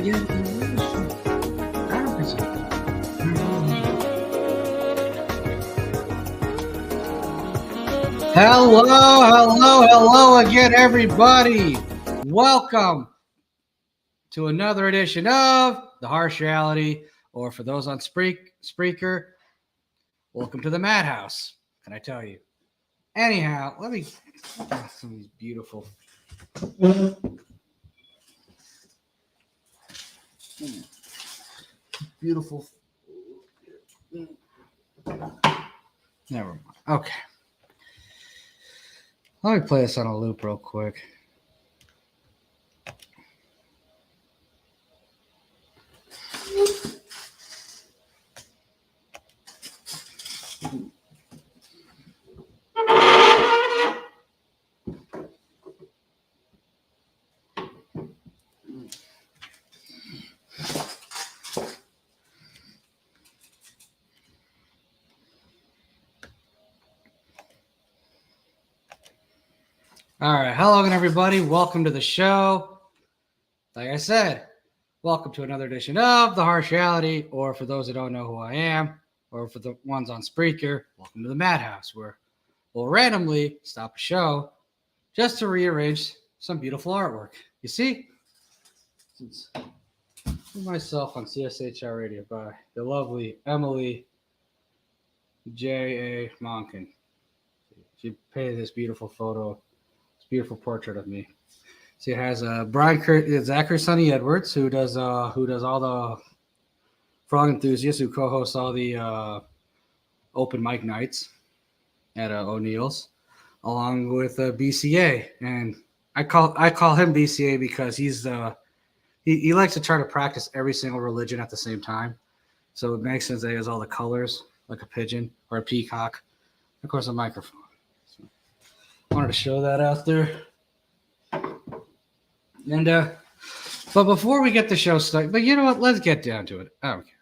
Hello again, everybody. Welcome to another edition of The Harsh Reality, or for those on Spreaker, welcome to the Madhouse. Can I tell you? Anyhow, let me get some of these beautiful. Beautiful. Never mind. Okay. Let me play this on a loop real quick. All right. Hello again, everybody. Welcome to the show. Like I said, welcome to another edition of The Harsh Reality, or for those that don't know who I am, or for the ones on Spreaker, welcome to the Madhouse, where we'll randomly stop a show just to rearrange some beautiful artwork. You see? It's myself on CSHR Radio by the lovely Emily J.A. Monken. She painted this beautiful photo. Beautiful portrait of me. See, it has Zachary Sonny Edwards, who does all the frog enthusiasts, who co-hosts all the open mic nights at O'Neill's, along with BCA. And I call him BCA because he likes to try to practice every single religion at the same time. So it makes sense that he has all the colors, like a pigeon or a peacock, of course a microphone. Wanted to show that out there. And but before we get the show started, but you know what? Let's get down to it. I don't care.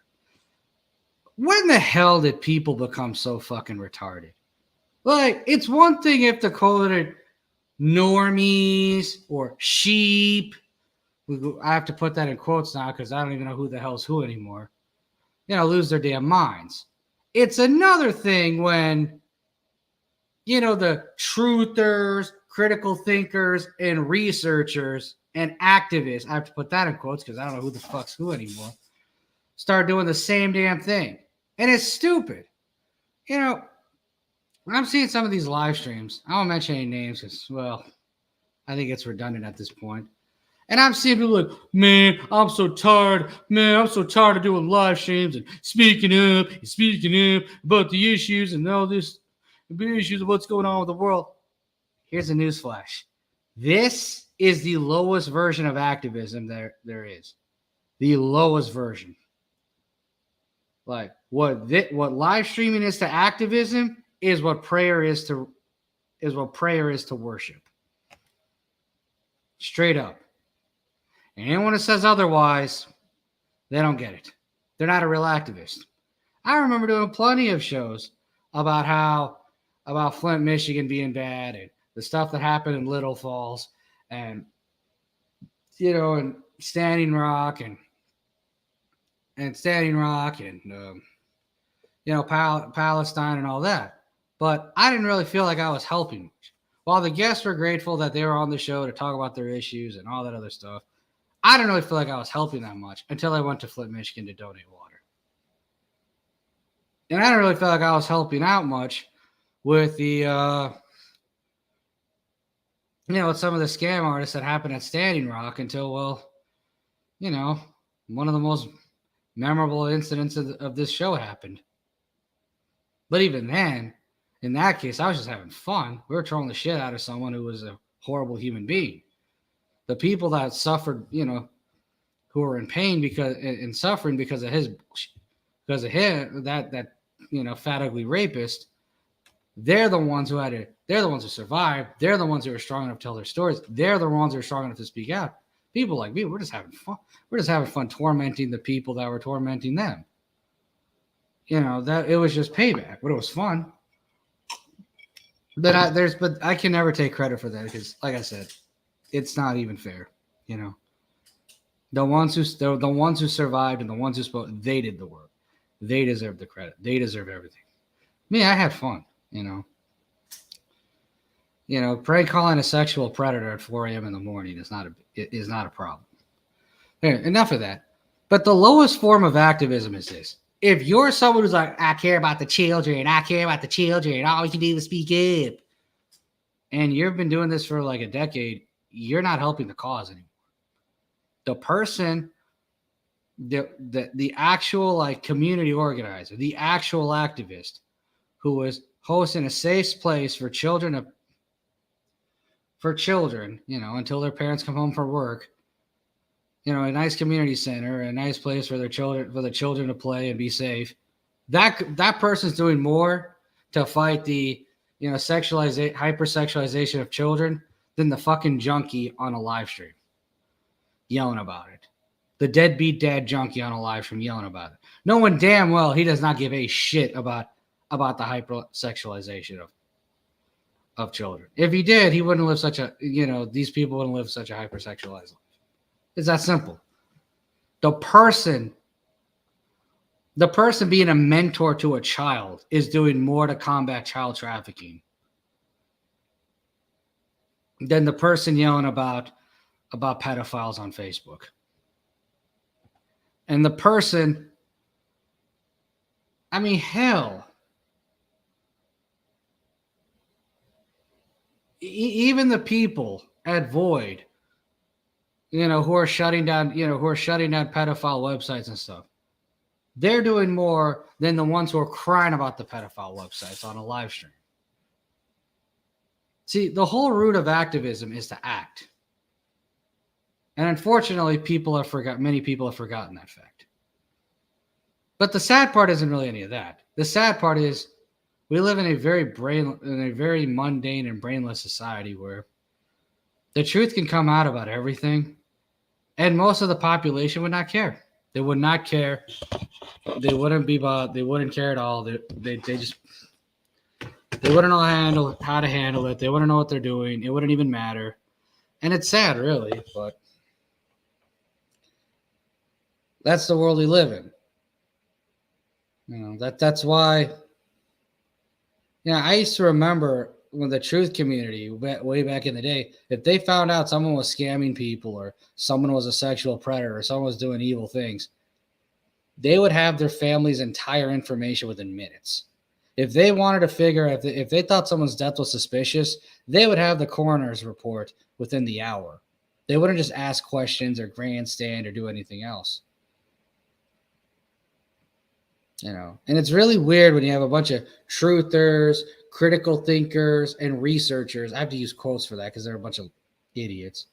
When the hell did people become so fucking retarded? Like, it's one thing if they're called it normies or sheep. I have to put that in quotes now because I don't even know who the hell's who anymore. Lose their damn minds. It's another thing when the truthers, critical thinkers, and researchers and activists, I have to put that in quotes because I don't know who the fuck's who anymore, start doing the same damn thing. And it's stupid. When I'm seeing some of these live streams, I won't mention any names because, well, I think it's redundant at this point. And I'm seeing people like, man, I'm so tired. Man, I'm so tired of doing live streams and speaking up about the issues and all this. The issues of what's going on with the world. Here's a newsflash. This is the lowest version of activism there is. The lowest version. Like what live streaming is to activism is what prayer is to worship. Straight up. And anyone that says otherwise, they don't get it. They're not a real activist. I remember doing plenty of shows about Flint, Michigan being bad and the stuff that happened in Little Falls and, and Standing Rock and Palestine and all that. But I didn't really feel like I was helping much. While the guests were grateful that they were on the show to talk about their issues and all that other stuff, I didn't really feel like I was helping that much until I went to Flint, Michigan to donate water. And I didn't really feel like I was helping out much with the, with some of the scam artists that happened at Standing Rock until, one of the most memorable incidents of this show happened. But even then, in that case, I was just having fun. We were trolling the shit out of someone who was a horrible human being. The people that suffered, who were in pain and suffering because of him, that fat, ugly rapist, they're the ones who survived. They're the ones who are strong enough to tell their stories. They're the ones who are strong enough to speak out. People like me, we're just having fun. We're just having fun tormenting the people that were tormenting them. That it was just payback, but it was fun. But I can never take credit for that because, like I said, it's not even fair. The ones who survived and the ones who spoke, they did the work. They deserve the credit. They deserve everything. Me, I had fun. Prank calling a sexual predator at 4 a.m. in the morning is not a problem. Enough of that. But the lowest form of activism is this. If you're someone who's like, I care about the children, all you can do is speak up, and you've been doing this for like a decade, you're not helping the cause anymore. The person, the actual like community organizer, the actual activist who was hosting a safe place for children, until their parents come home from work, a nice community center, a nice place for the children to play and be safe. That person's doing more to fight the hypersexualization of children than the fucking junkie on a live stream yelling about it. The deadbeat dad junkie on a live stream yelling about it. Knowing damn well he does not give a shit about the hypersexualization of children. If he did, he wouldn't live these people wouldn't live such a hypersexualized life. It's that simple. The person being a mentor to a child is doing more to combat child trafficking than the person yelling about pedophiles on Facebook. And the person, I mean, hell, even the people at Void, who are shutting down pedophile websites and stuff, they're doing more than the ones who are crying about the pedophile websites on a live stream. See, the whole root of activism is to act. And unfortunately, many people have forgotten that fact. But the sad part isn't really any of that. The sad part is we live in a very mundane and brainless society where the truth can come out about everything, and most of the population would not care. They would not care. They wouldn't be bothered. They wouldn't care at all. They wouldn't know how to handle it. They wouldn't know what they're doing. It wouldn't even matter. And it's sad, really, but that's the world we live in. That's why. I used to remember when the truth community, way back in the day, if they found out someone was scamming people or someone was a sexual predator or someone was doing evil things, they would have their family's entire information within minutes. If they wanted to figure out if they thought someone's death was suspicious, they would have the coroner's report within the hour. They wouldn't just ask questions or grandstand or do anything else. And it's really weird when you have a bunch of truthers, critical thinkers, and researchers. I have to use quotes for that because they're a bunch of idiots.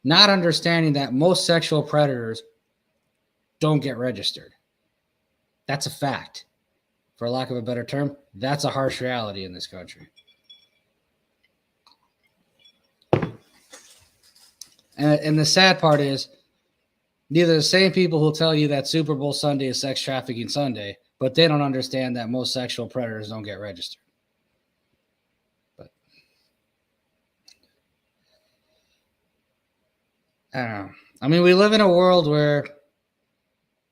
Not understanding that most sexual predators don't get registered. That's a fact. For lack of a better term, that's a harsh reality in this country. And the sad part is, these are the same people who'll tell you that Super Bowl Sunday is sex trafficking Sunday, but they don't understand that most sexual predators don't get registered. But I don't know. I mean, we live in a world where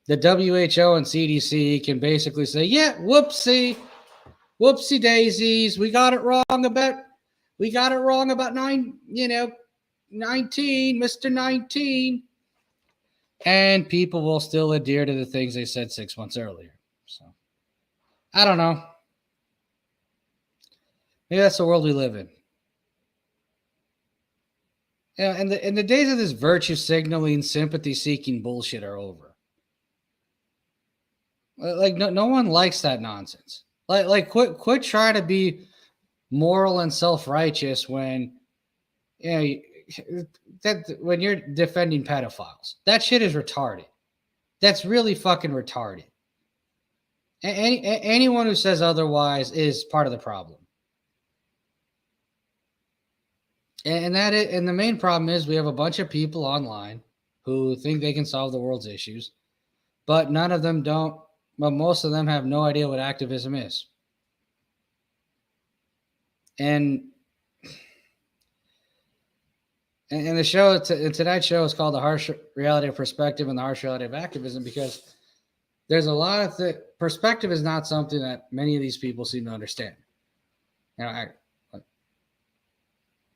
the WHO and CDC can basically say, yeah, whoopsie daisies. We got it wrong about 19, Mr. 19. And people will still adhere to the things they said 6 months earlier. So, I don't know. Maybe that's the world we live in. Yeah, and the days of this virtue signaling, sympathy seeking bullshit are over. Like no one likes that nonsense. Like quit trying to be moral and self-righteous when when you're defending pedophiles. That shit is retarded. That's really fucking retarded. Anyone who says otherwise is part of the problem. And the main problem is we have a bunch of people online who think they can solve the world's issues, but none of them don't. But most of them have no idea what activism is. And And the show, tonight's show is called The Harsh Reality of Perspective and the Harsh Reality of Activism, because there's a lot of perspective is not something that many of these people seem to understand. You know,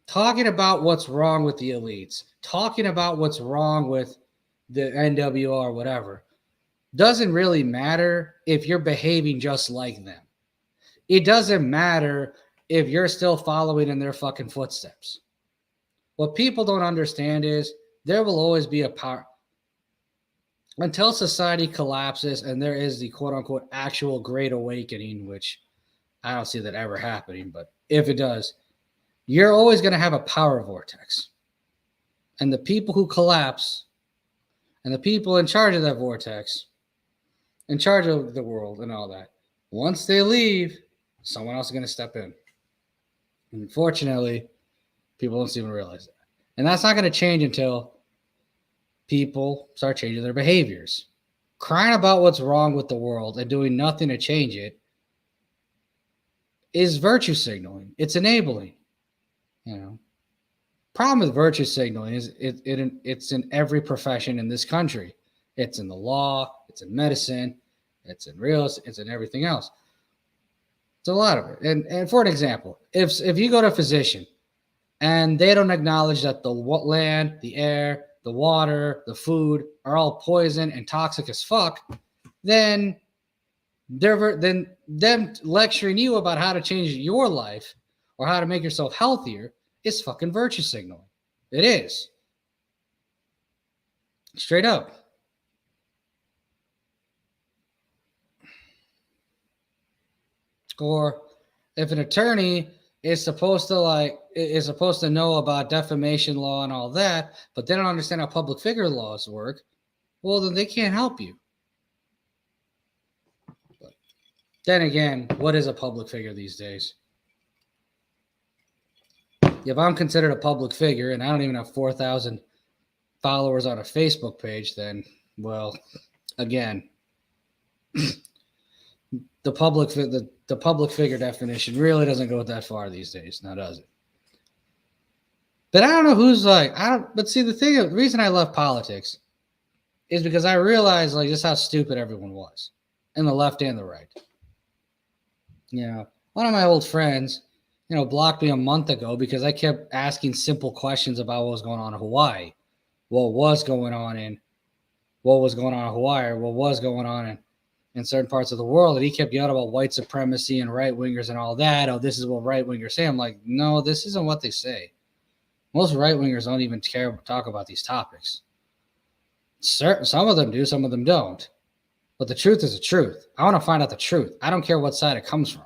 talking about what's wrong with the elites, talking about what's wrong with the NWO or whatever, doesn't really matter if you're behaving just like them. It doesn't matter if you're still following in their fucking footsteps. What people don't understand is there will always be a power. Until society collapses and there is the quote-unquote actual Great Awakening, which I don't see that ever happening, but if it does, you're always going to have a power vortex. And the people who collapse and the people in charge of that vortex, in charge of the world and all that, once they leave, someone else is going to step in. Unfortunately, people don't seem to realize that. And that's not going to change until people start changing their behaviors. Crying about what's wrong with the world and doing nothing to change it is virtue signaling. It's enabling. You know, problem with virtue signaling is it's in every profession in this country. It's in the law, it's in medicine, it's in real estate, it's in everything else. It's a lot of it. And for an example, if you go to a physician and they don't acknowledge that the land, the air, the water, the food are all poison and toxic as fuck, then them lecturing you about how to change your life or how to make yourself healthier is fucking virtue signaling. It is. Straight up. Or if an attorney is supposed to know about defamation law and all that, but they don't understand how public figure laws work, well, then they can't help you. But then again, what is a public figure these days? If I'm considered a public figure and I don't even have 4,000 followers on a Facebook page, then, well, again, the public figure definition really doesn't go that far these days, now does it? But I don't know who's but see, the reason I love politics is because I realized just how stupid everyone was, in the left and the right. You know, one of my old friends, blocked me a month ago because I kept asking simple questions about what was going on in Hawaii, what was going on in Hawaii, or what was going on in certain parts of the world. And he kept yelling about white supremacy and right-wingers and all that. Oh, this is what right-wingers say. I'm like, no, this isn't what they say. Most right-wingers don't even care to talk about these topics. Some of them do, some of them don't. But the truth is the truth. I want to find out the truth. I don't care what side it comes from.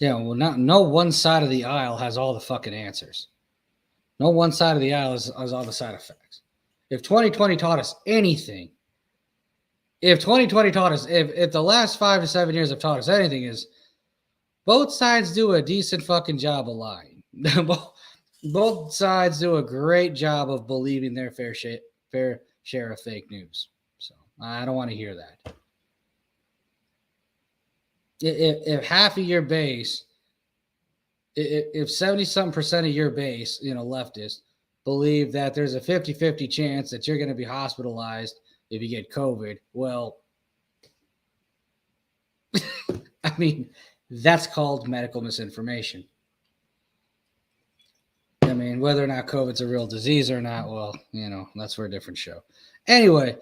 Well, no one side of the aisle has all the fucking answers. No one side of the aisle has all the side effects. If 2020 taught us anything, if the last 5 to 7 years have taught us anything, is both sides do a decent fucking job of lying. Both sides do a great job of believing their fair share of fake news. So I don't want to hear that. If half of your base, if 70-something% of your base, leftists, believe that there's a 50-50 chance that you're going to be hospitalized if you get COVID, well, I mean, that's called medical misinformation. I mean, whether or not COVID's a real disease or not, well, that's for a different show. Anyway,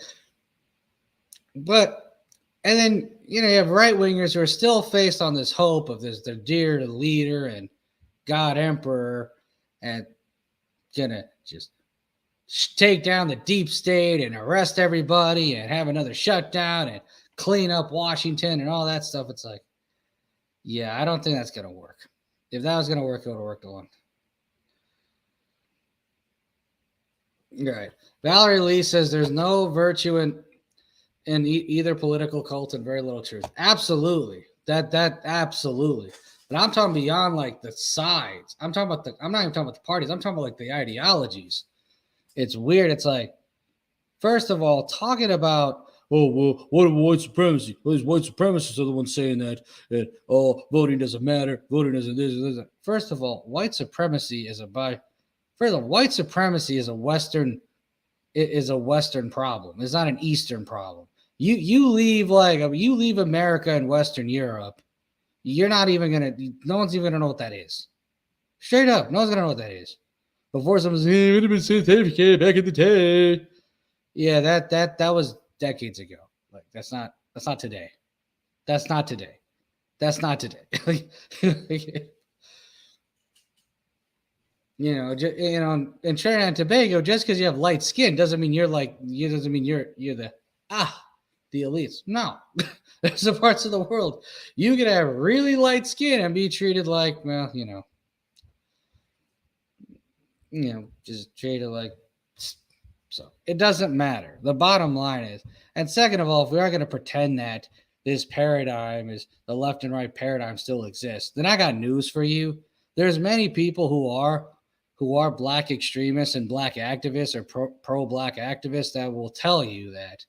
and then, you have right-wingers who are still faced on this hope of they're dear to the leader and God Emperor and gonna just take down the deep state and arrest everybody and have another shutdown and clean up Washington and all that stuff. It's like, yeah, I don't think that's going to work. If that was going to work, it would have worked a long time. Right. Valerie Lee says there's no virtue in either political cult and very little truth. Absolutely. That absolutely. But I'm talking beyond the sides. I'm not even talking about the parties. I'm talking about the ideologies. It's weird. It's first of all, talking about oh, well, what about white supremacy? Well, these white supremacists are the ones saying that, oh, voting doesn't matter. Voting doesn't this. First of all, white supremacy is white supremacy is a Western problem. It's not an Eastern problem. You leave America and Western Europe, you're not even gonna. No one's even gonna know what that is. Straight up, no one's gonna know what that is. Before someone's, it would have been certificate back in the day. Yeah, that was decades ago. Like that's not today. That's not today. That's not today. In Trinidad and Tobago, just because you have light skin doesn't mean you're the elites. No. There's some parts of the world you can have really light skin and be treated like, well, just treated like. So it doesn't matter. The bottom line is, and second of all, if we are going to pretend that this paradigm is the left and right paradigm still exists, then I got news for you. There's many people who are black extremists and black activists or pro-black activists that will tell you that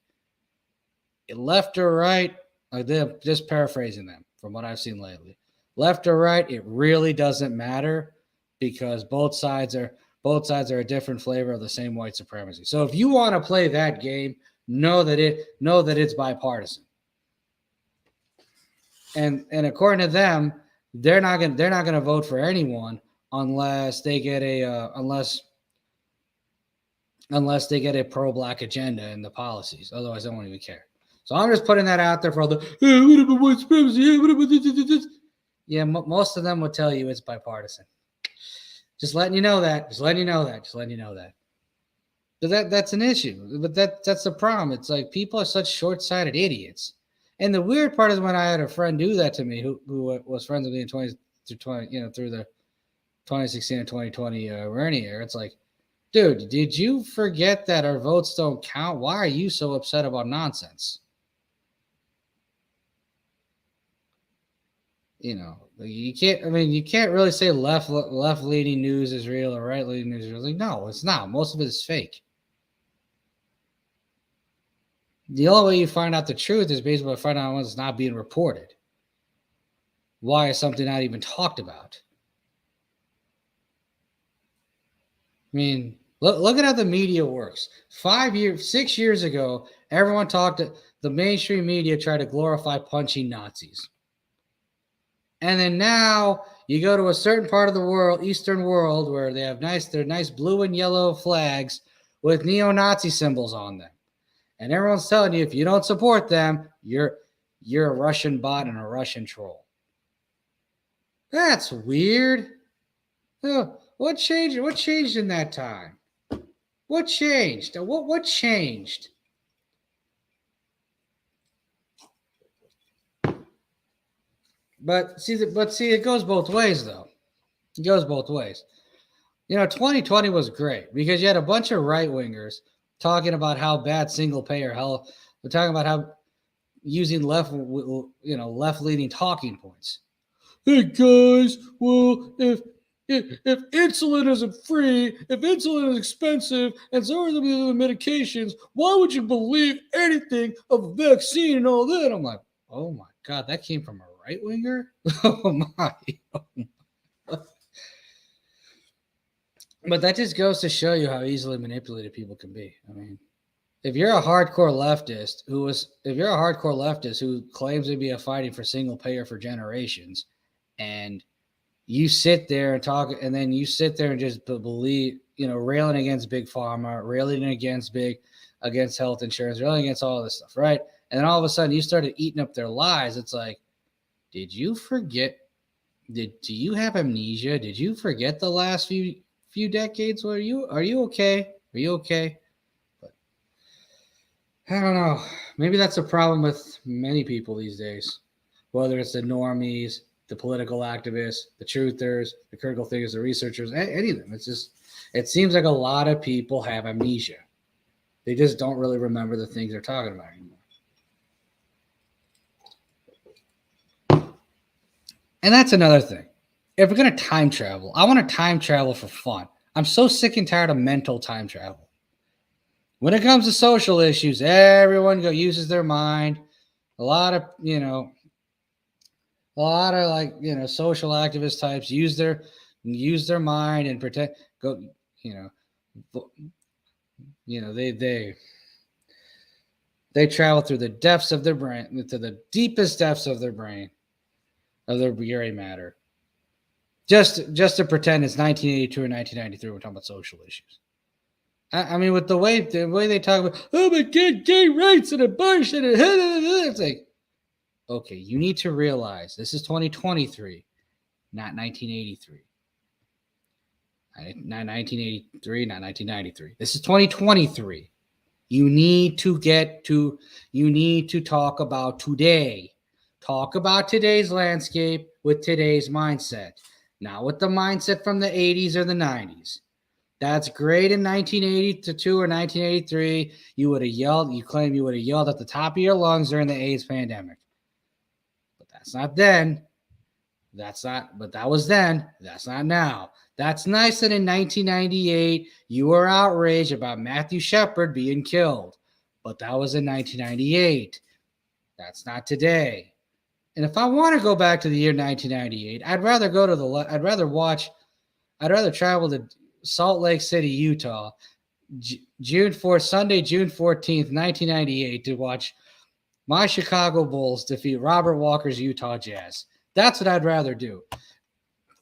left or right, they're just paraphrasing them from what I've seen lately. Left or right, it really doesn't matter because both sides are a different flavor of the same white supremacy. So if you want to play that game, know that it's bipartisan. And according to them, they're not gonna vote for anyone unless they get a pro-black agenda in the policies. Otherwise, they won't even care. So I'm just putting that out there for all the what about white supremacy? What about this? Yeah, most of them will tell you it's bipartisan. Just letting you know that. But that's an issue. But that's the problem. It's like people are such short-sighted idiots. And the weird part is when I had a friend do that to me, who was friends with me in through the 2016 and 2020 Bernie era. It's like, dude, did you forget that our votes don't count? Why are you so upset about nonsense? You can't really say left leaning news is real or right leaning news is real. Like, no, it's not. Most of it is fake. The only way you find out the truth is basically by finding out when it's not being reported. Why is something not even talked about? I mean, look at how the media works. 6 years ago, everyone the mainstream media tried to glorify punching Nazis. And then now you go to a certain part of the world, Eastern world, where they have their nice blue and yellow flags with neo-Nazi symbols on them. And everyone's telling you if you don't support them, you're a Russian bot and a Russian troll. That's weird. What changed? What changed in that time? What changed? What changed? But see, it goes both ways, though. It goes both ways. 2020 was great because you had a bunch of right-wingers talking about how bad single-payer health. We're talking about how using left-leaning talking points. Hey guys, well, if insulin isn't free, if insulin is expensive, and so are the other medications, why would you believe anything of a vaccine and all that? I'm like, oh my God, that came from a right-winger? Oh my. But that just goes to show you how easily manipulated people can be. I mean, if you're a hardcore leftist who claims to be fighting for single payer for generations, and you sit there and talk, and then you sit there and just believe, railing against big pharma, railing against health insurance, railing against all this stuff, right? And then all of a sudden you started eating up their lies. It's like, did you forget? Do you have amnesia? Did you forget the last few decades? Are you okay? Are you okay? But I don't know. Maybe that's a problem with many people these days, whether it's the normies, the political activists, the truthers, the critical thinkers, the researchers, any of them. It seems like a lot of people have amnesia. They just don't really remember the things they're talking about anymore. And that's another thing. If we're going to time travel, I want to time travel for fun. I'm so sick and tired of mental time travel. When it comes to social issues, everyone uses their mind. A lot of social activist types use their mind and protect. They travel through the depths of their brain, to the deepest depths of their brain, of their gray matter, just to pretend it's 1982 or 1993. We're talking about social issues. I mean, with the way they talk about, oh my God, gay rights and abortion, and it's like, okay, you need to realize this is 2023, not 1983. Not 1983, not 1993. This is 2023. You need to talk about today. Talk about today's landscape with today's mindset, not with the mindset from the 80s or the 90s. That's great in 1982 or 1983. You would have yelled. You claim you would have yelled at the top of your lungs during the AIDS pandemic. But that's not then. But that was then. That's not now. That's nice that in 1998 you were outraged about Matthew Shepard being killed. But that was in 1998. That's not today. And if I want to go back to the year 1998, I'd rather travel to Salt Lake City, Utah, Sunday, June 14th, 1998, to watch my Chicago Bulls defeat Robert Walker's Utah Jazz. That's what I'd rather do.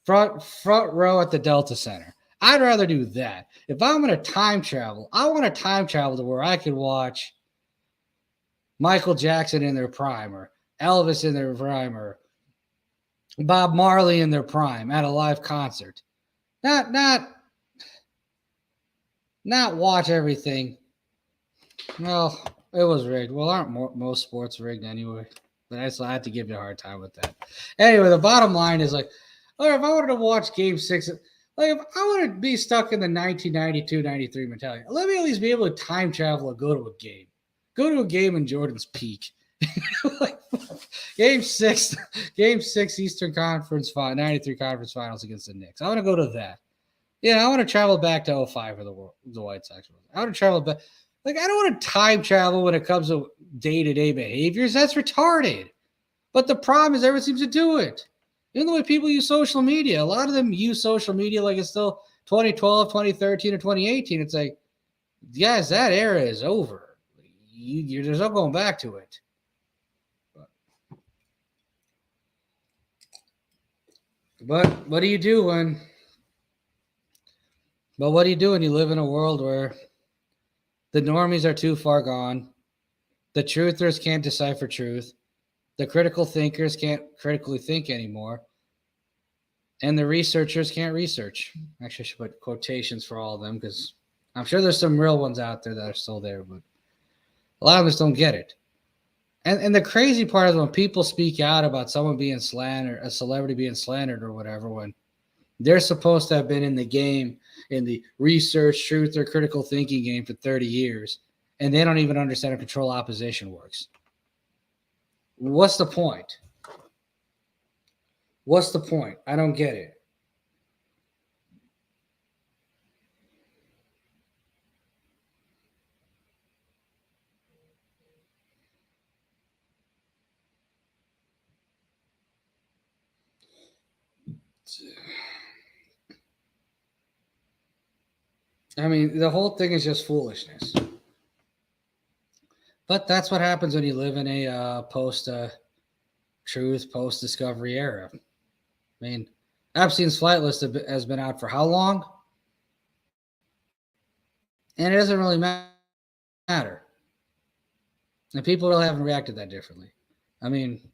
Front row at the Delta Center. I'd rather do that. If I'm going to time travel, I want to time travel to where I could watch Michael Jackson in their prime, or Elvis in their prime, or Bob Marley in their prime at a live concert. Not watch everything. Well, it was rigged. Well, aren't most sports rigged anyway? But I had to give you a hard time with that. Anyway, the bottom line is like, or if I wanted to watch Game 6, like if I want to be stuck in the 1992-93 mentality, let me at least be able to time travel and go to a game. Go to a game in Jordan's peak. Like, Game 6 Eastern Conference 93 Conference Finals against the Knicks. I want to go to that. Yeah, I want to travel back to 05 for the White Sox. I want to travel back. Like, I don't want to time travel when it comes to day-to-day behaviors. That's retarded. But the problem is everyone seems to do it. Even the way people use social media. A lot of them use social media like it's still 2012, 2013, or 2018. It's like, guys, that era is over. There's no going back to it. But what do you do when you live in a world where the normies are too far gone, the truthers can't decipher truth, the critical thinkers can't critically think anymore, and the researchers can't research? Actually, I should put quotations for all of them because I'm sure there's some real ones out there that are still there, but a lot of them just don't get it. And the crazy part is when people speak out about someone being slandered, a celebrity being slandered or whatever, when they're supposed to have been in the game, in the research, truth, or critical thinking game for 30 years, and they don't even understand how control opposition works. What's the point? What's the point? I don't get it. I mean, the whole thing is just foolishness. But that's what happens when you live in a post-truth, post-discovery era. I mean, Epstein's flight list has been out for how long? And it doesn't really matter. And people really haven't reacted that differently. I mean,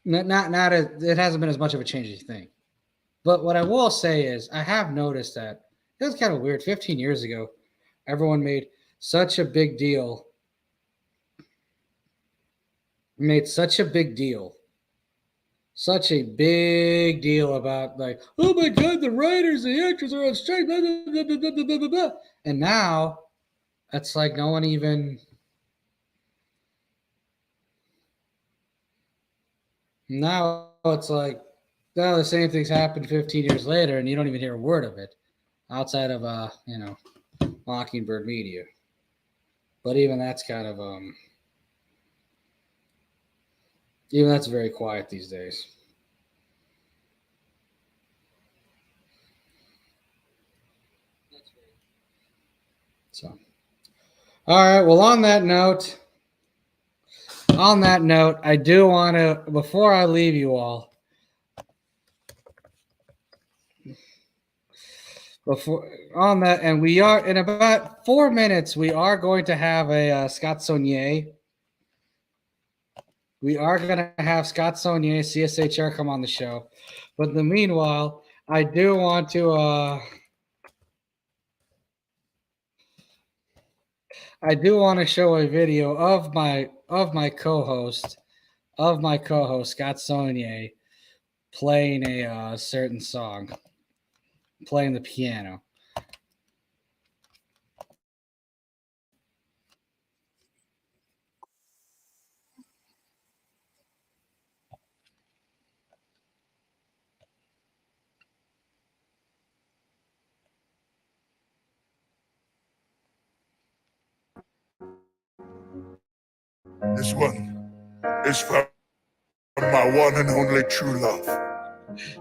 it hasn't been as much of a change as you think. But what I will say is I have noticed that it was kind of weird. 15 years ago, everyone made such a big deal. Such a big deal about, like, oh my God, the writers, the actors are on strike, blah, blah, blah, blah, blah, blah, blah. And now it's like no one even. Now it's like, the same things happened 15 years later, and you don't even hear a word of it outside of, Mockingbird Media. But even that's kind of even that's very quiet these days. So, all right. Well, on that note, I do want to, before I leave you all, and we are in about 4 minutes, we are going to have a Scott Saunier. We are going to have Scott Saunier, CSHR, come on the show. But in the meanwhile, I do want to show a video of my co-host Scott Saunier playing a certain song, playing the piano. This one is from my one and only true love,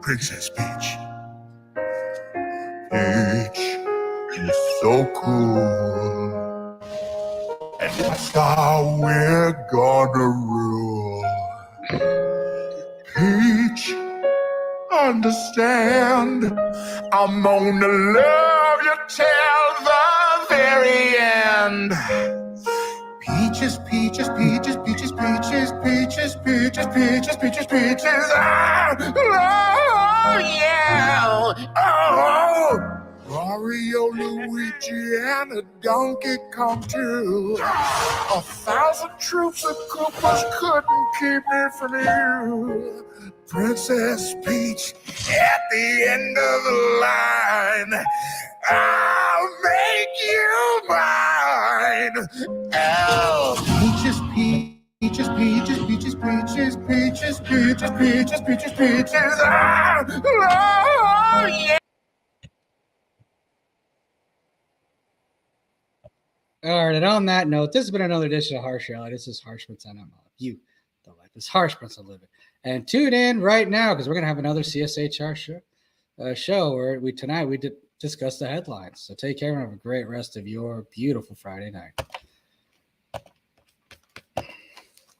Princess Peach. Peach, you're so cool, and that's how we're gonna rule. Peach, understand, I'm gonna love you till the very end. Peaches, peaches, peaches, peaches, peaches, peaches, peaches, peaches, peaches, peaches. Ah, oh, yeah. Oh, Mario, Luigi, and a Donkey Kong too. 1,000 troops of Koopas couldn't keep me from you. Princess Peach, at the end of the line, I'll make you mine. Oh, peaches, peaches, peaches, peaches, peaches, peaches, peaches, peaches, peaches, peaches. Ah, oh, yeah. All right, and on that note, this has been another edition of Harsh Reality. This is Harsh Prince, and I'm you, the life is Harsh Prince of Living. And tune in right now because we're gonna have another CSHR show where we discuss the headlines. So take care and have a great rest of your beautiful Friday night.